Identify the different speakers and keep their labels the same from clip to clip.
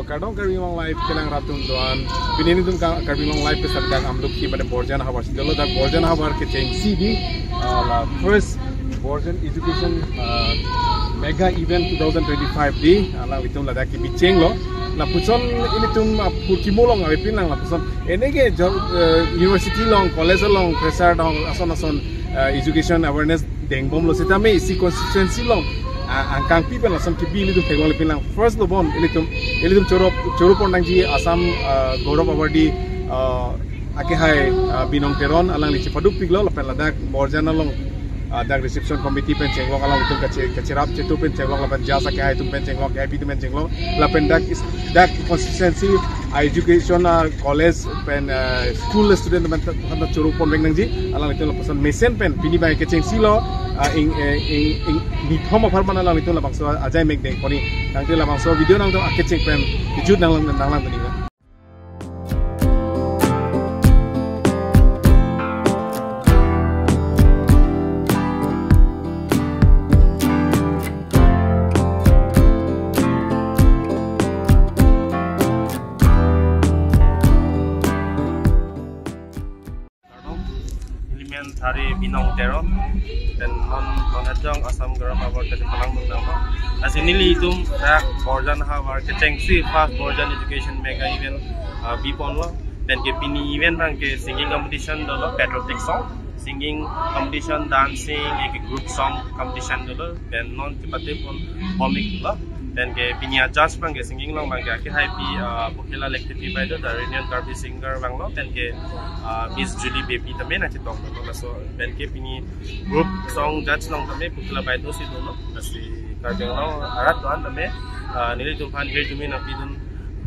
Speaker 1: kadang Binong live kelang ratun doan. Bini tum Binong live ke sabda am look ki pada Borjan Habar. Jalo dah Borjan Habar ke chengsi di first Borjan Education Mega Event 2025 di ala itum lada ki biceng lo. La puson ini tum purkimolong abe pinang la puson. Ene ke university long, college long, pressure long, ason education awareness dengbom lo sita me isi constituency long. Angkang people asam kebi ini tu teknologi pinang first lo bon ini tum corop pondang ji Assam Gaurav Awardee ake hai Binong Teron alang ni chepatirpi lo lapen ladak Borjan long dak reception committee pen chenglong alang itu kecirap cetu pen chenglong lapen jasa ke hai tu pen chenglong ke hai tu pen chenglong lapen dak consistency education college pen school student pen handa corop pondang nang ji alang itu lapan mesen pen bini bai ke cheng silo ing bithom of harman alang itu lapang so ajai make deng koni nang tu lapang so video nang tu ake cek pen jut nang tani
Speaker 2: Hari Binong Teron dan non adjang Assam Gaurav Award dari Palang Bundama. As ini itu Borjan Award kecengsi first Borjan Education Mega Event bipon lo dan ke pini event rang ke singing competition dolo patriotic song, singing competition, dancing, ke group song competition dolo dan non cepatirpi pun komik lo dan ke pini judge rang ke singing long bang ke happy bukila lektifi by the Iranian Karbi singer bang lo dan ke Miss Julie Baby tame na chitong dolo so dan ke pini group song judge long tame bukila by those dolo kasi karjang lo arat doan tame nili tumpan here tumi na pidun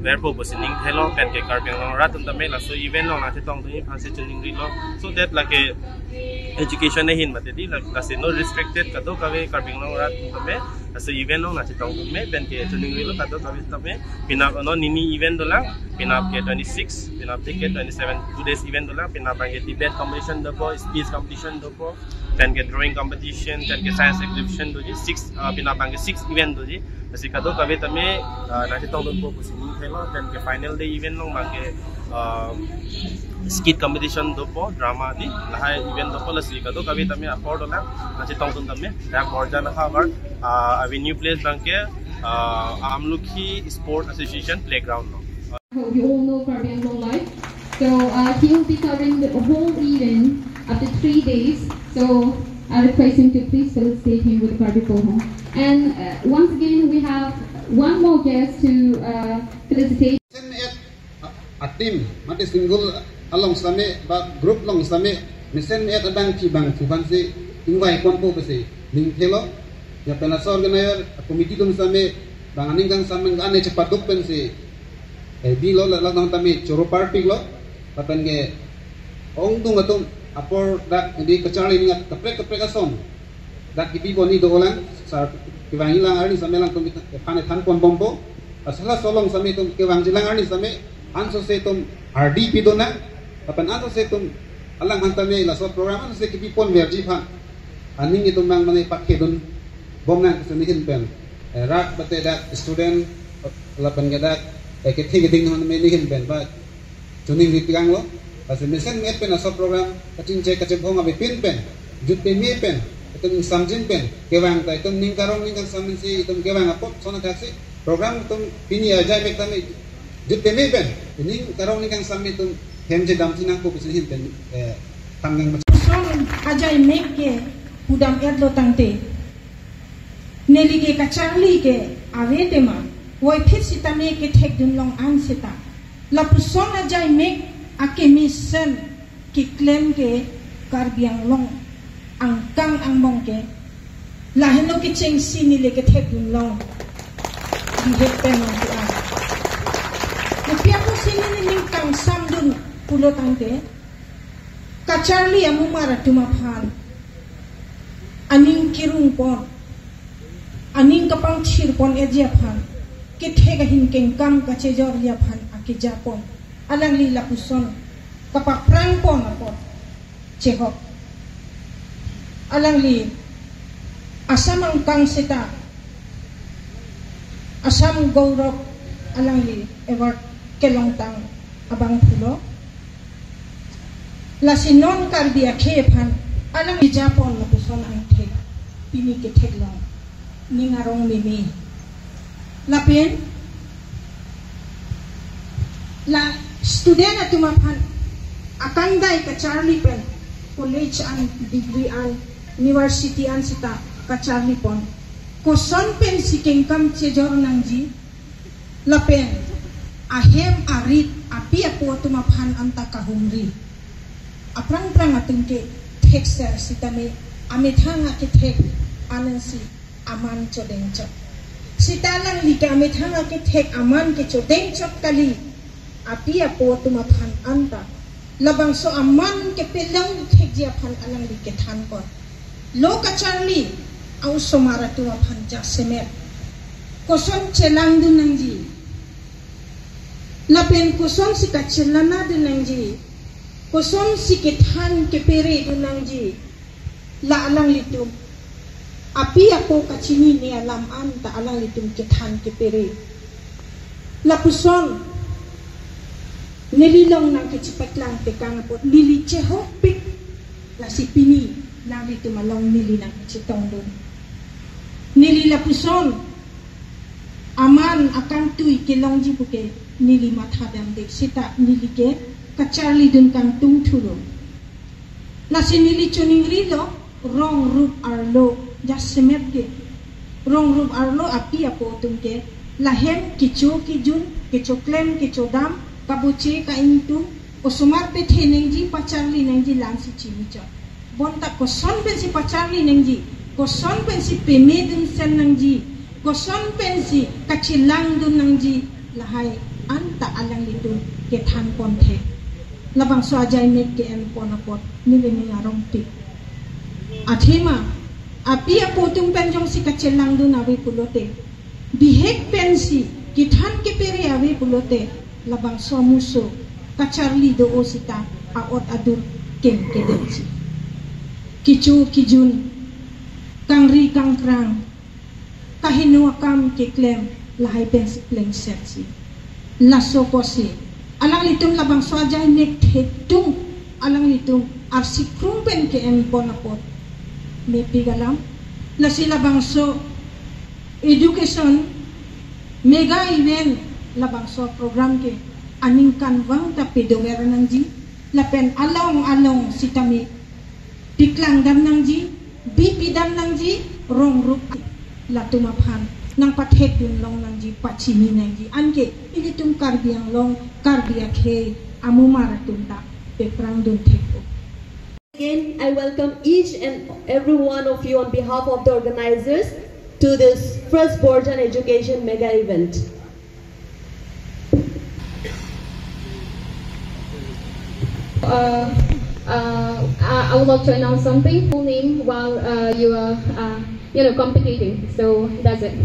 Speaker 2: therefore bosining hello pen ke karjang lo arat tame la so event long na chitong tumi phansi chuning ri lo so that like education hin matedi like kasi no restricted kado kawe karjang lo arat tame so event long na chitong tumi pen ke chuning ri lo kado kawe tame pinap no nini event dolang pinap ke 26 pinap ke 27 2 days event dolang pinap ke debate competition dopo speech competition dopo pen ke drawing competition pen ke science exhibition doji 6 pinap ke 6 event doji kasi kado kawe tame na chitong dopo kusini hello pen ke final day event long mange skit competition dopo drama di lahai event dopo lasi kado kawe tame afford dolang na chitong tame dak Borjan Award avenue place bangke Amlukhi Sport Association playground no.
Speaker 3: Hope you all know Caribbean Long Life. So he will be covering the whole event after 3 days. So I request him to please felicitate him with the Caribbean. And once again we have one more guest to felicitate.
Speaker 4: A team, mati single along same, but group long same. Misen et adang cibang fancy invite konpo besi ning hello. Ya penas organizer komiti tum same banganing kang same ane cepat dupen si di lo lang tami chepatirpi lo papan ge ong tung atum apor dak di kecari ningat keprek asom dak kipi boni do lang sar kiwangi lang ari same lang tum pane than pon bombo asala solong same tum kiwangi lang ari same anso se tum RD pidona papan anso se tum alang hantame la so program anso se kipi pon verji phan aning itum mang mane pakke don bom nang kesenihin pen rak bate dak student lapan gadak kethi geding han me nihin pen ba tuning ritigang lo asin mesen met pen asa program kacing che kaceng bong abe pin pen jut pe me pen tum samjin pen kewang tai tum ning karong ning kan samin si tum kewang apot sona taksi program tum pini aja mek tame jut pe me pen ning karong ning kan samin tum hemje dam tinang ko kesenihin pen tanggang
Speaker 5: song ajai mek ke budam erdo tangte Neli ke kacharli ke avete ma woi phit sita me ke thek dun long an sita la pusona jai mek ake mission ki claim ke karbiang long ang kang ang mong ke la heno ki cheng sini le ke thek dun long di het pen on ti an le pia ko sini ni ning kang sam dun pulo tangte kacharli amu mara tuma phan aning kirung pon aning kapang chir pon eja phan ke thega hin keng kam ka chejor ya phan ake japon alang li lapuson kapak prang pon apot chehok alang li Assam ang kang sita Assam Gaurav alang li award kelong tang abang pulo la sinon karbi akhe phan alang li japon la puson ang thek pini ke thek long ningarong mimi lapin la student atuma phan akang dai ka Charlie pen college an degree an university an sita ka Charlie pon ko son pen si kengkam che jor nang ji lapen ahem arit api apo tuma phan anta ka humri aprang prang atungke texter sitame amethanga ke thek anansi aman chodeng chok sitalang lika amethanga ke thek aman ke chodeng chok kali api apo tuma phan anta labang so aman ke pelang thek dia phan alang li ke than ko lo ka Charlie au somara tuma phan ja semet koson chelang dun nang ji lapen koson si ka chelana dun nang ji koson si ke than ke pere dun nang ji la alang litum api apo ka chini ni alam anta alang litum ke than ke pere la puson nililong nang ke cipat lang te kang po nili cheho pik la si pini lang litum along nili nang citong dun nili la puson aman akan tui ke long ji puke nili matha dam dek sita nili ke ka Charlie dun kang tung thulo la si nili chuning rilo rong rup arlo jasemet ke rong rup arlo api apo tung ke lahem kicho kijun kicho klem kicho dam kabuche ka intu o sumar pe theneng ji pa Charlie neng ji lang si chimicha bon ta ko son ben si pa Charlie neng ji ko son ben si peme dun sen nang ji ko son ben si kachilang dun nang ji lahai anta alang litu ke than pon the labang so ajai met ke en pon apot ni le ni arong ti athema api apo tung pen jong si kachilang dun awi pulote bihek pen si ki than ke pere awi pulote labang so muso ka Charlie do o sita aot adur kem ke densi kichu kijun kangri kangkrang kahinu akam ke klem lahai pensi pleng setsi laso kosi alang litung labang swajai nek thetung alang litung arsi krumpen ke en bonapot me pigalam lasi labang so education mega event labang so program ke aning kanwang tapi domer nang ji lapen along sitami piklang dam nang ji bipi dam nang ji rong rup latuma phan nang pathek dun long nang ji pachini nang ji anke ilitum karbiang long karbia khe amumara tunta peprang dun theko.
Speaker 6: Again, I welcome each and every one of you on behalf of the organizers to this first Borjan Education Mega Event. I would like to announce something. Full name while you are, competing. So that's it.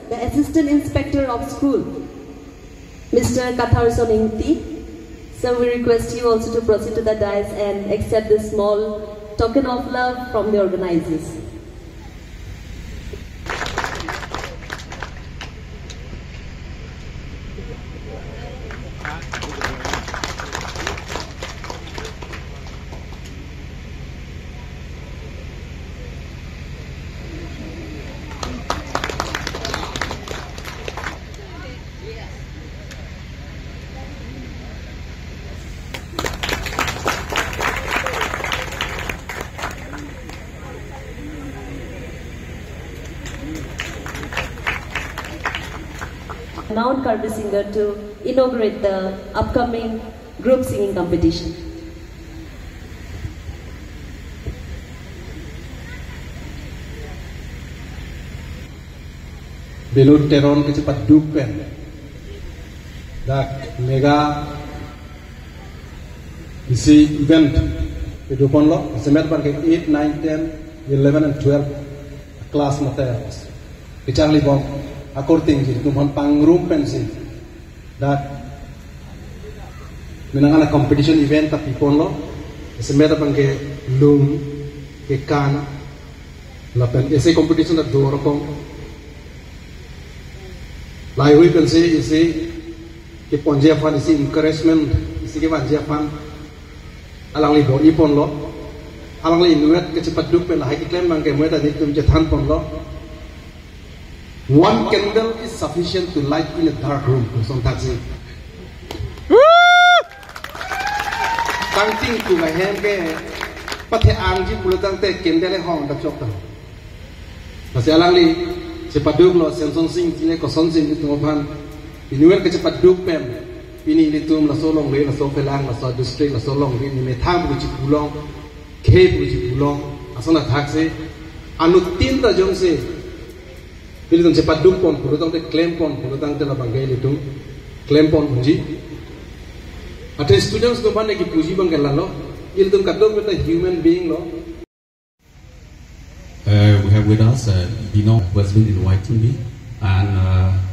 Speaker 6: the Assistant Inspector of School, Mr. Katharson Ingti. So we request you also to proceed to the dais and accept this small token of love from the organizers. Mount Kirby singer to inaugurate the upcoming group singing competition.
Speaker 4: Belut Teron ke cepat dupen dak mega isi event kedupon lo semet ban ke 8, 9, 10, 11 and 12 class materials kecangli bom according to kumon pangrum pensi that minangana competition event tapi pon lo semet ban ke lum ke kan la pen ese competition da do rokong lai hui pensi isi ke ponje fan isi encouragement isi ke vanja fan alang li do ipon lo alang li inuet ke cepat duk pen hai klaim bang ke mueta di tum jethan pon lo. One candle is sufficient to light in a dark room. Kusong taxi. Tangting tu mai hen ke pathe angji pulatang te candle hong dak chok ta. Masih alang li cepat duk lo sensong sing tine ko son sing itu ngopan. Inuel ke cepat duk pen. Ini ni tum la solong le la so pelang la so district la solong ni me thang bu chi pulong ke bu chi pulong asona taxi anu tin ta jong se Pilih tu cepat duk pon, pulutang te claim pon, pulutang te la banggai itu claim pon punji. Ada students tu mana ki puji banggai lalo, il tu kadang kita human being lo.
Speaker 7: We have with us Binong, who has been inviting me, and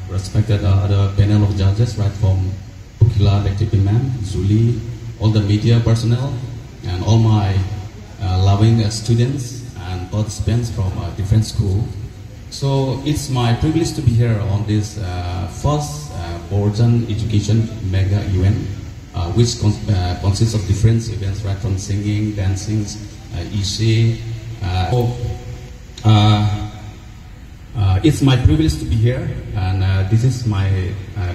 Speaker 7: respected other panel of judges, right from Pukila, Activity Man, Zuli, all the media personnel, and all my loving students and participants from different schools. So it's my privilege to be here on this first Borjan Education Mega Event, which consists of different events, right from singing, dancing, EC. It's my privilege to be here, and this is my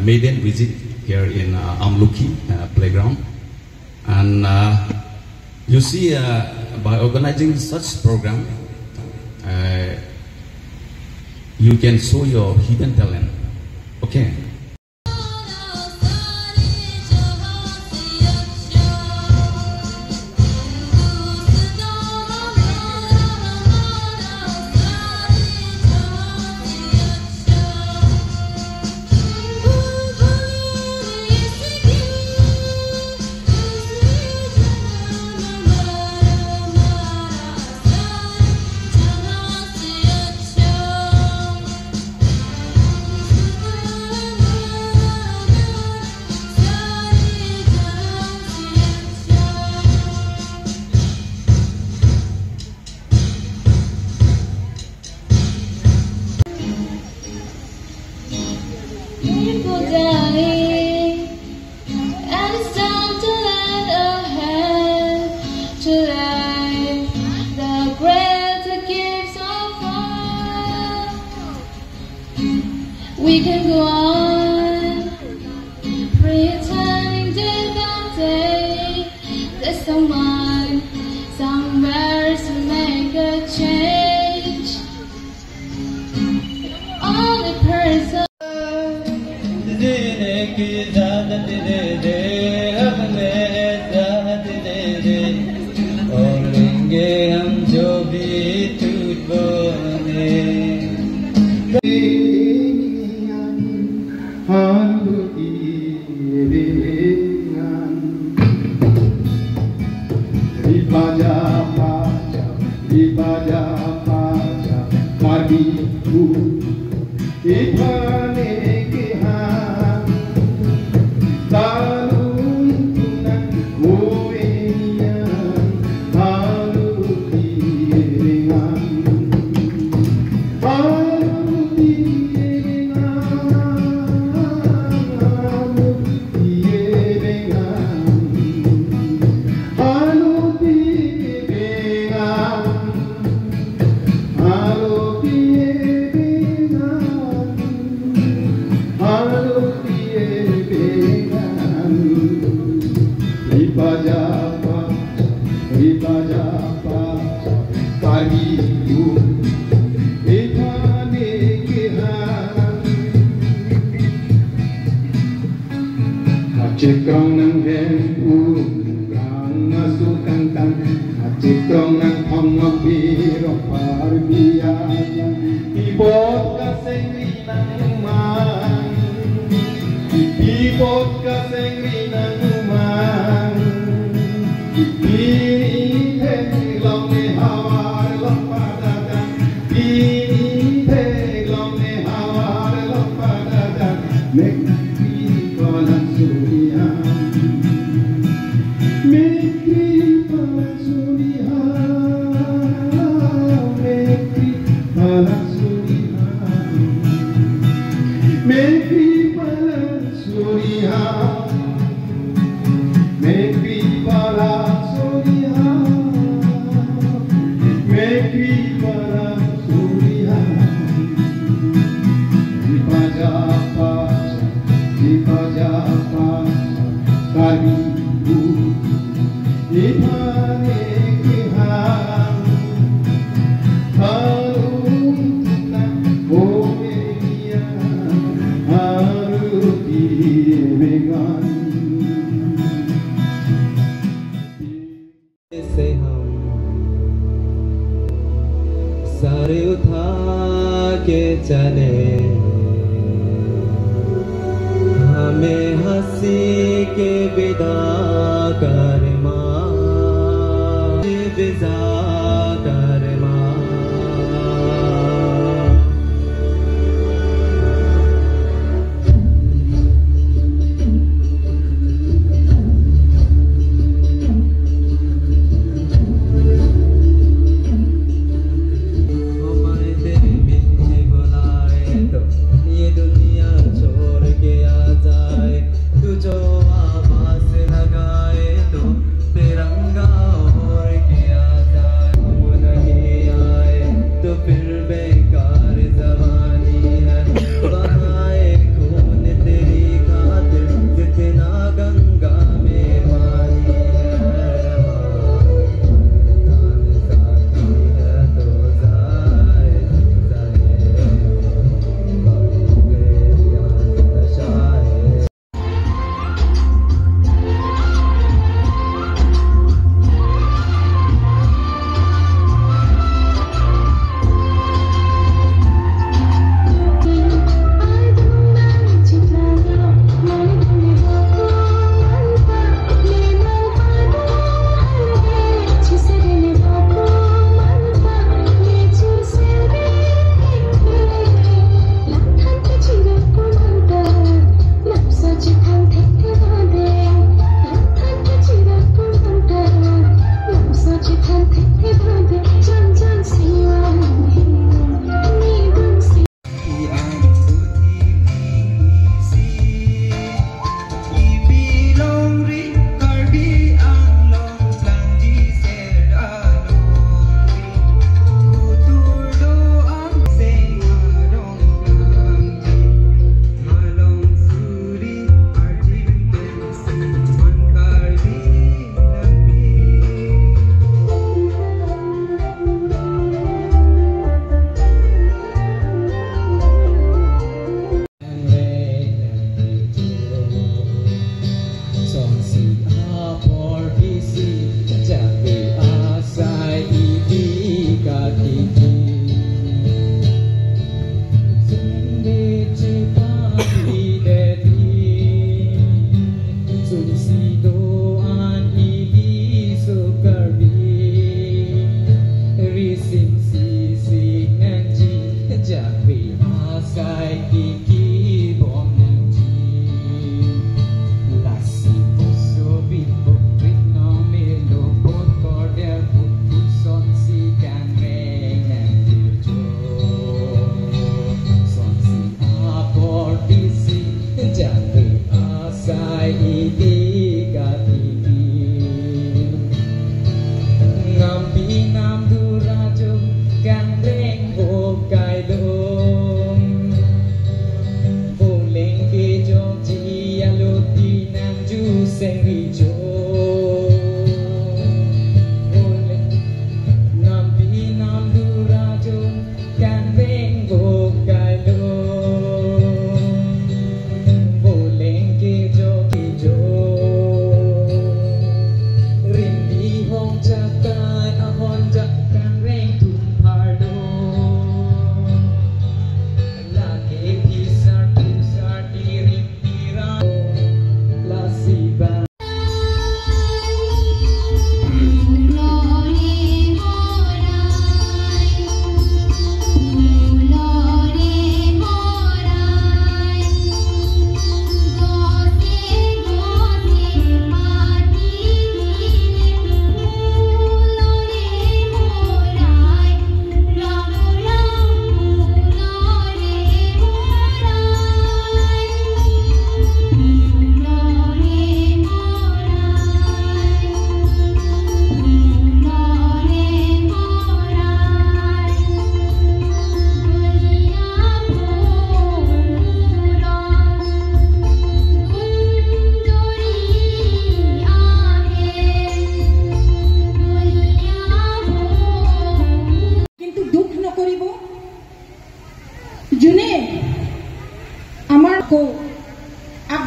Speaker 7: maiden visit here in Amlukhi playground. And you see, by organizing such program, you can show your hidden talent. Okay.
Speaker 8: We can go on pretending day by day. There's someone somewhere to make a change. Only person.
Speaker 9: फिर बेकार जवानी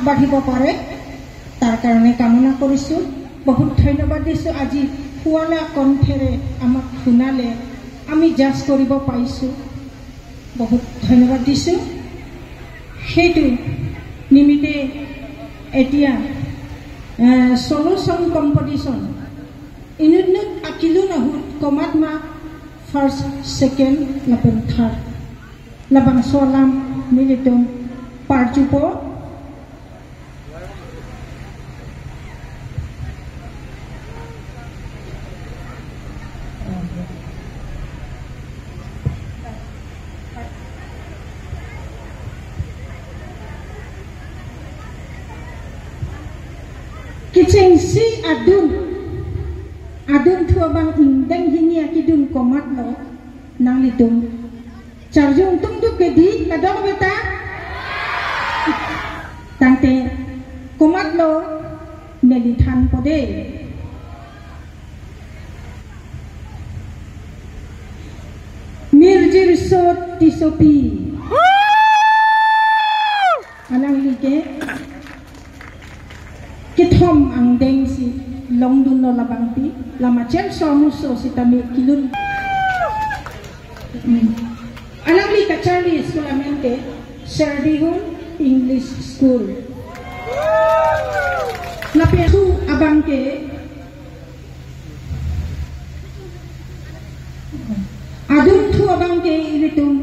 Speaker 5: আগবাঢ়িব পাৰে তাৰ কাৰণে কামনা কৰিছো বহুত ধন্যবাদ দিছো আজি ফুৱালা কণ্ঠেৰে আমাক শুনালে আমি জাজ কৰিব পাইছো বহুত ধন্যবাদ দিছো সেইটো নিমিতে এতিয়া solo song competition inunut akilu nahut komat ma first second lapan third labang solam militung parjupo Kiceng si adun thua bang indeng hini akidun komat lo nang litung charjung tung du kedi kadang beta tangte komat lo nelithan pode mirjir sot tisopi alang like Kithom ang deng si long dun no labang pi lama chen so muso si tami kilun alam li kachari solamente Serdihun English School lapi tu abang ke adun tu abang ke ilitum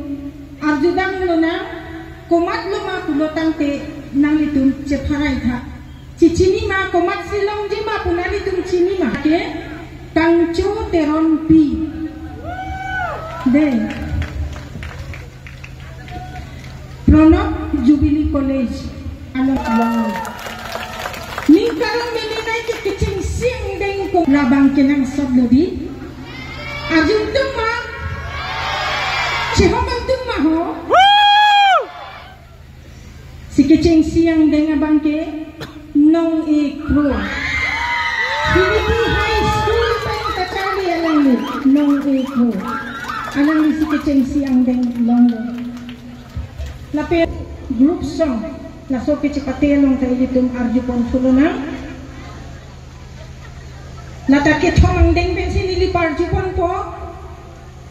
Speaker 5: arjudang lona komat loma kulotang te nang litum ceparai tha Cicini ma komat silong jima punali tum cini ma ke kangcu Teron pi de Pronok Jubilee College alok wang ning karang melinai ke kecing sing deng ko labang kenang sablodi ajung tum ma cehobang tum ma ho si kecing siang deng abang ke Nong Ekro Philippine High School pang kacali alang ni Nong Ekro alang ni si keceng siang deng long lapit group song naso ke chepatirpi tayo itum arjupon suluna nata ke thomang deng pensi nili parjupon po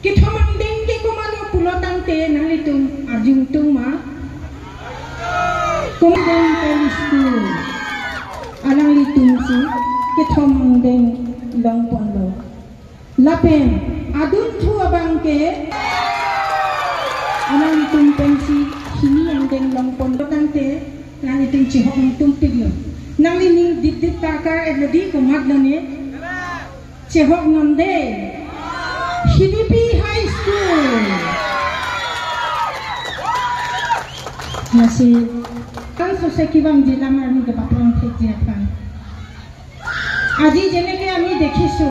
Speaker 5: ke thomang deng ke kumalo pulotang te nang itum arjung tung ma kumdeng High School alang litung si kithom deng long pondo lapen adun thu abang ke alang litung pensi hini ang deng long pondo tante nang litung chihok litung tiglo nang lining dip takar edlodi kumat lane chihok nonde Philippine High School masih kan sosai kibang jila marni ke paprang ke জিয়াফান আজি যেনেকে আমি দেখিছো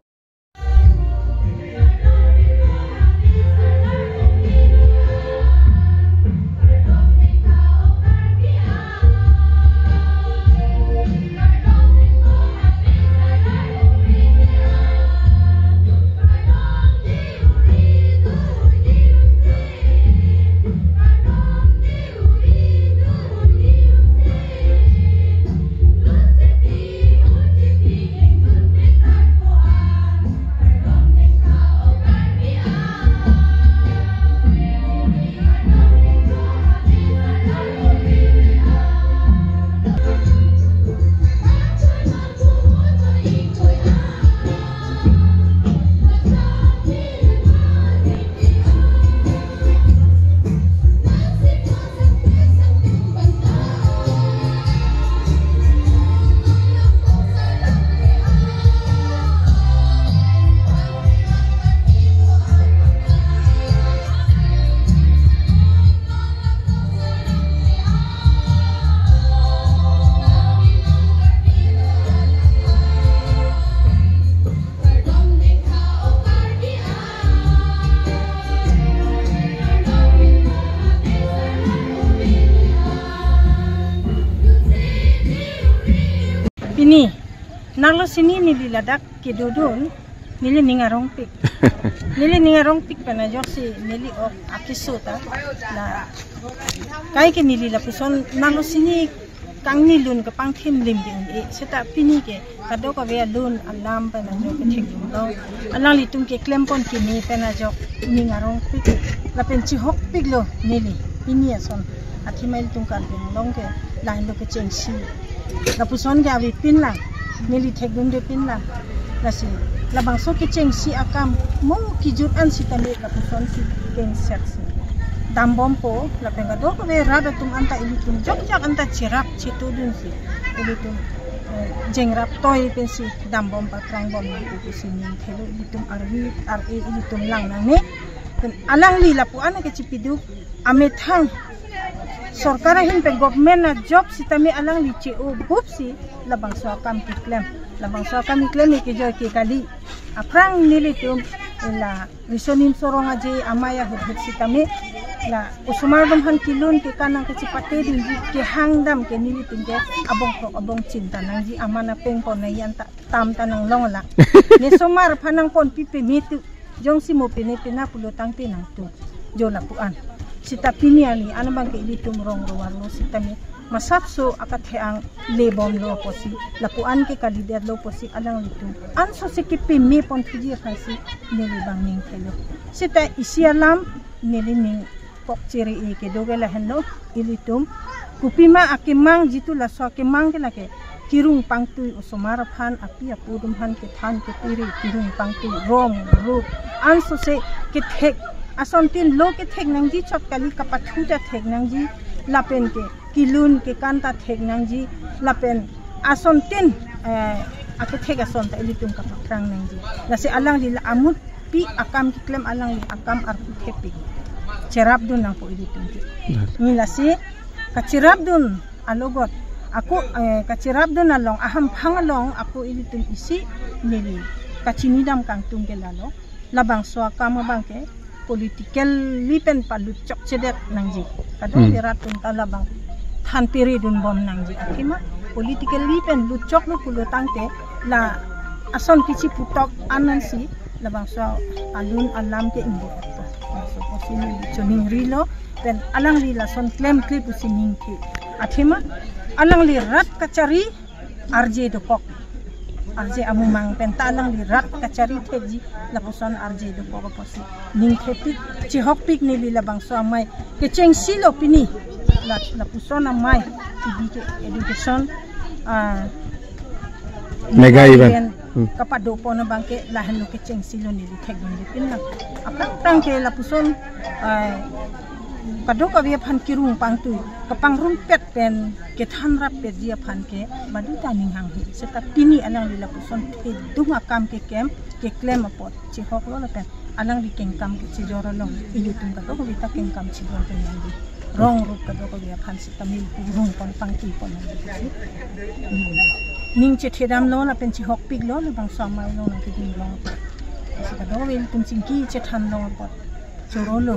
Speaker 5: Ini, nalo sini nili ladak kedudun, nili ningarong pik, penajok si nili ok akisuta, la, kaya ke nili lapuson nalo sini kang nilun ke pang tim lim di seta pini ke kado ka via lun alam penajok ke cekdum dong, alang litung ke klempon kini penajok ningarong pik, la pencihok pik lo nili, ini ason, atimai litung kalbing dong ke lain lo ke cengsi. Lapuson ke awi pin lang, nili tekdum de pin lang. Lasi, labang so kiceng si akam mo kijutan si tali lapuson si keng seksi. Dambom po, lapeng kado ko be rada tum anta ilitum jok anta cirap citudun si ilitum jengrap toy pin si dambom patrang bom na ku sini kelo ilitum arwi ilitum lang nang ne. Alang li lapuan ke cipidu amethang Sorkara hin pe government na job si tami alang li CEO group si labang so kam kiklem ke joy ke kali aprang nili tum la risonim sorong aje amaya hut si tami la usumar dum han kilun ke kanang ke cipate din ke hangdam ke nili tum ke abong cinta nang ji amana peng pon na yan tam tanang longla ne somar phanang pon pipe mitu jong si mo pina pulutang pinang tu jo lapuan sita piniani ano bang kailitum rong ruwarlo sita mi masapso akat heang lebom lo po si lapuan ke kalider lo po si alang litum anso si kipimi pon fiji kasi nilibang ning kelo sita isialam nilining pok ciri ke dogela henlo ilitum kupima akimang jitu la so akimang ke lake kirung pangtu usumara phan api apudum han ke than ke piri kirung pangtu rong rup anso se ke thek asontin lo ke thek nang ji chot kali kapathuja thek nang ji lapen ke kilun ke kanta thek nang ji lapen asontin ake thek asonta ilitum kapakrang nang ji lase alang li amut pi akam ki klem alang li akam arpu thepi cerap dun nang po ilitum ti ni lase kacirap dun alogot aku kacirap dun along aham phangalong aku ilitum isi nili kachinidam kang tunggelalo labang so akam bangke political lipen palut cok cedet nangji kadang diratun talabang than piri dun bom nangji akima political lipen lucok lu pulu tangte la ason kici putok anansi labang so alun alam ke imbo so posini choning rilo dan alang li la son claim clip usining ki akima alang li rat kacari RJ dopok RJ amumang pentalang li rat kacari teji lapuson RJ do ko posi ning khepik chihok pik ni li labang so amai ke cheng silo pini lapuson amai TB education mega event kapado po na bangke lahan lo ke cheng silo ni li thek ni pin na apang tang ke lapuson kado ka bia phan kirung pangtu kapang rumpet pen ke than rap pe dia phan ke badu taning hang hi seta pini alang lila puson ke dunga kam ke kem ke klem apot chi hok lo la pen alang di keng kam ke chi joro long ilutung ka to ko bita keng kam chi joro pen nang di rong rup ka do ko bia phan si tamil rung pon pangti pon nang di ning che thedam lo na pen chi hok pik lo na bang samai lo na ki dim lo pa sa do wil tum ching ki che than lo pa choro lo